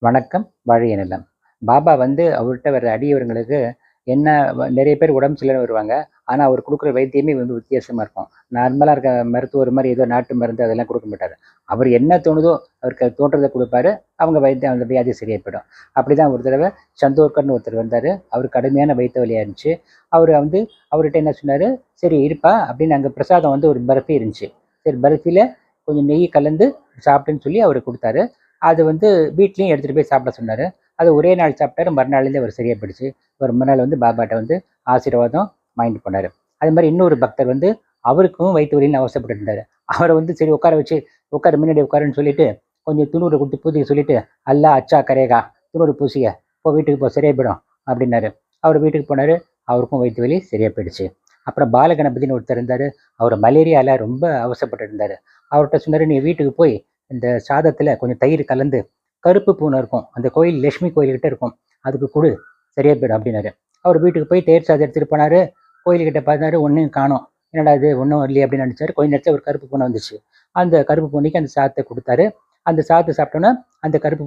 வணக்கம், வாழிய நலம். பாபா வந்து அவர்கிட்ட வர அடியவர்களுக்கு என்ன நிறைய பேர் உடம்பு சரியில்லாம வருவாங்க. ஆனா, அவர் குடுக்குற வைத்தியமே வந்து வித்தியாசமா இருக்கும். நார்மலா இருக்க மருத்துவர் மாரி ஏதோ நாட்டு மருந்து அதெல்லாம் குடுக்க மாட்டாரு. அவர் என்ன தோணுதோ அவருக்கு தோன்றத குடுப்பாரு. அவங்க வைத்தியம் அந்த வியாதி சரியா போயிடும். அப்படிதான் ஒரு தடவ சந்தோர்கர்ன்னு ஒருத்தர் வந்தாரு. அவருக்கு கடுமையான வயித்து வலியா இருந்துச்சு. அவரு வந்து அவர்ட்ட என்ன சொன்னாரு, "சரி இருப்பா" அப்படின்னு அங்க பிரசாதம் வந்து ஒரு பர்ஃபி இருந்துச்சு. சரி பர்ஃபில கொஞ்சம் நெய் கலந்து சாப்பிடுன்னு சொல்லி அவருக்கு குடுத்தாரு. அது வந்து வீட்லயும் எடுத்துட்டு போய் சாப்பிட சொன்னாரு. அது ஒரே நாள் சாப்பிட்டாரு. மறுநாள்லேருந்து அவருக்கு சரியா போயிடுச்சு. ஒரு மறுநாள் வந்து பாபாட்ட வந்து ஆசீர்வாதம் வாங்கிட்டு போனாரு. அது மாரி இன்னொரு பக்தர் வந்து அவருக்கும் வயித்து வலின்னு அவஸ்தைப்பட்டுட்டு இருந்தாரு. அவர வந்து சரி உட்கார வச்சு, "உட்காரு முன்னாடி உட்காருன்னு" சொல்லிட்டு, கொஞ்சம் துணூர குடுத்து பூசிக்க சொல்லிட்டு, "அல்லா அச்சா கரேகா, துணூறு பூசிக்க. போ வீட்டுக்கு போ சரியா போயிடும்" அப்படின்னாரு. அவரு வீட்டுக்கு போனாரு. அவருக்கும் வயித்து வலி சரியா போயிடுச்சு. அப்புறம் பாலகணபதின்னு ஒருத்தர் இருந்தாரு. அவரு மலேரியால ரொம்ப அவஸ்தைப்பட்டுட்டு இருந்தாரு. அவர்ட்ட சொன்னாரு, "நீ வீட்டுக்கு போய் இந்த சாதத்துல கொஞ்சம் தயிர் கலந்து கருப்பு பூனை இருக்கும். அந்த கோயில் லட்சுமி கோயில்கிட்ட இருக்கும். அதுக்கு குடு சரியா போயிடும்" அப்படின்னாரு. அவர் வீட்டுக்கு போய் தயிர் சாதம் எடுத்துட்டு போனாரு. கோயில்கிட்ட பார்த்தாரு, ஒண்ணும் காணோம். என்னடா இது ஒண்ணும் இல்லையே அப்படின்னு நினைச்சாரு. கொஞ்ச நேரத்துல ஒரு கருப்பு பூனை வந்துச்சு. அந்த கருப்பு பூனைக்கு அந்த சாதத்தை குடுத்தாரு. அந்த சாதத்தை சாப்பிட்டோன்னே அந்த கருப்பு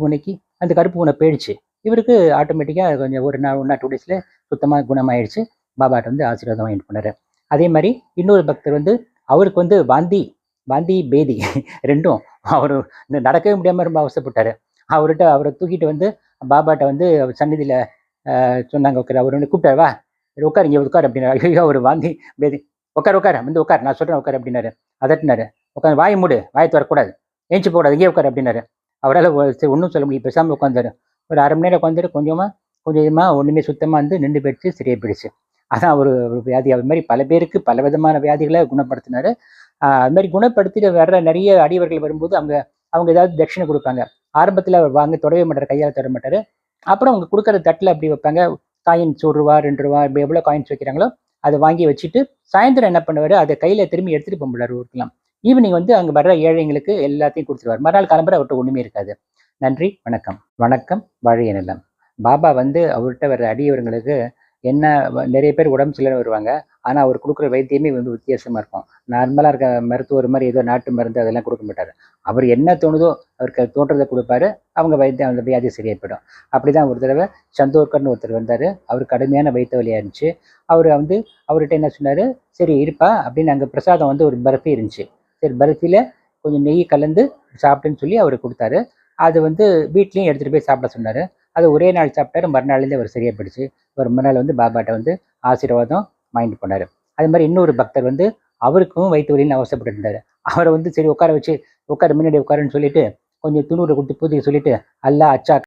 பூனை போயிடுச்சு. இவருக்கு ஆட்டோமேட்டிக்கா கொஞ்சம் ஒரு நாள் 1 ஆர் 2 டேஸ்ல சுத்தமா குணமாயிடுச்சு. பாபாட்ட வந்து ஆசீர்வாதம் வாங்கிட்டு போனாரு. அதே மாரி இன்னொரு பக்தர் வந்து அவருக்கு வந்து வாந்தி வாந்தி, பேதி 2ம் அவரு இந்த நடக்கவே முடியாம ரொம்ப அவஸ்தைப்பட்டாரு. அவர தூக்கிட்டு வந்து பாபாட்ட வந்து அவர் சந்நிதியில சொன்னாங்க. உட்காரு. அவரு வந்து கூப்பிட்டாரு, "வா உட்காரு, இங்க உட்காரு" அப்படின்னாரு. ஐயய்யோ! அவரு வாந்தி, பேதி. "உட்காரு, உட்காரு. வந்து உட்காரு. நான் சொல்றேன் உட்காரு" அப்படின்னாரு. அதட்டுனாரு. "உட்காந்து வாய மூடு. வாய தொறக்கக்கூடாது. எந்திச்சு போக்கூடாது. இங்கேயே உட்காரு" அப்படின்னாரு. அவரால சரி ஒண்ணும் சொல்ல முடியல. பேசாம உட்கார்ந்தாரு. ஒரு 1/2 மணி நேரம் உட்கார்ந்தாரு. கொஞ்சமா, கொஞ்சமா ஒண்ணுமே சுத்தமா வந்து நின்னு போயிடுச்சு. சரியா போயிடுச்சு. அதான் ஒரு ஒரு வியாதி. அது மாரி பல பேருக்கு பல விதமான வியாதிகள குணப்படுத்தினாரு. அது மாரி குணப்படுத்திட்டு வர்ற நெறைய அடியவர்கள் வரும்போது, அவங்க அவங்க ஏதாவது தட்சிணை குடுப்பாங்க. ஆரம்பத்தில அவர் வாங்க தொடவே மாட்டாரு. கையால தொட மாட்டாரு. அப்புறம் அவங்க குடுக்குற தட்டுல அப்படி வைப்பாங்க. காயின்ஸ் ரூ. 1 ரூ. 2 இப்ப எவ்வளோ காயின்ஸ் வைக்கிறாங்களோ, அத வாங்கி வச்சுட்டு, சாயந்தரம் என்ன பண்ணுவாரு, அத கையில திரும்பி எடுத்துட்டு போ மாட்டாரு ஊருக்கெல்லாம். ஈவினிங் வந்து அங்க வர்ற ஏழைங்களுக்கு எல்லாத்தையும் குடுத்துருவாரு. மறுநாள் காலம்பற அவர்ட்ட ஒண்ணுமே இருக்காது. நன்றி, வணக்கம். வணக்கம், வாழிய நலம். பாபா வந்து அவர்ட்ட வர அடியவர்களுக்கு என்ன நிறைய பேர் உடம்பு சரியில்லாம வருவாங்க. ஆனா, அவர் குடுக்குற வைத்தியமே வந்து வித்தியாசமா இருக்கும். நார்மலா இருக்க மருத்துவர் மாரி ஏதோ நாட்டு மருந்து அதெல்லாம் குடுக்க மாட்டாரு. அவர் என்ன தோணுதோ அவருக்கு தோன்றத குடுப்பாரு. அவங்க வைத்தியம் அந்த வியாதி சரியா போயிடும். அப்படிதான் ஒரு தடவ சந்தோர்கர்ன்னு ஒருத்தர் வந்தாரு. அவருக்கு கடுமையான வயித்து வலியா இருந்துச்சு. அவரு வந்து அவர்ட்ட என்ன சொன்னாரு, "சரி இருப்பா" அப்படின்னு அங்க பிரசாதம் வந்து ஒரு பர்ஃபி இருந்துச்சு. சரி பர்ஃபில கொஞ்சம் நெய் கலந்து சாப்பிடுன்னு சொல்லி அவருக்கு குடுத்தாரு. அது வந்து வீட்லயும் எடுத்துட்டு போய் சாப்பிட சொன்னாரு. அது ஒரே நாள் சாப்பிட்டாரு. மறுநாள்லேருந்து அவருக்கு சரியா போயிடுச்சு. ஒரு மறுநாள் வந்து பாபாட்ட வந்து ஆசீர்வாதம் வாங்கிட்டு போனாரு. அது மாரி இன்னொரு பக்தர் வந்து அவருக்கும் வயித்து வலின்னு அவஸ்தைப்பட்டுட்டு இருந்தாரு. அவர வந்து சரி உட்கார வச்சு, "உட்காரு முன்னாடி உட்காருன்னு" சொல்லிட்டு, கொஞ்சம் துணூர குடுத்து பூசிக்க சொல்லிட்டு, "அல்லா அச்சா"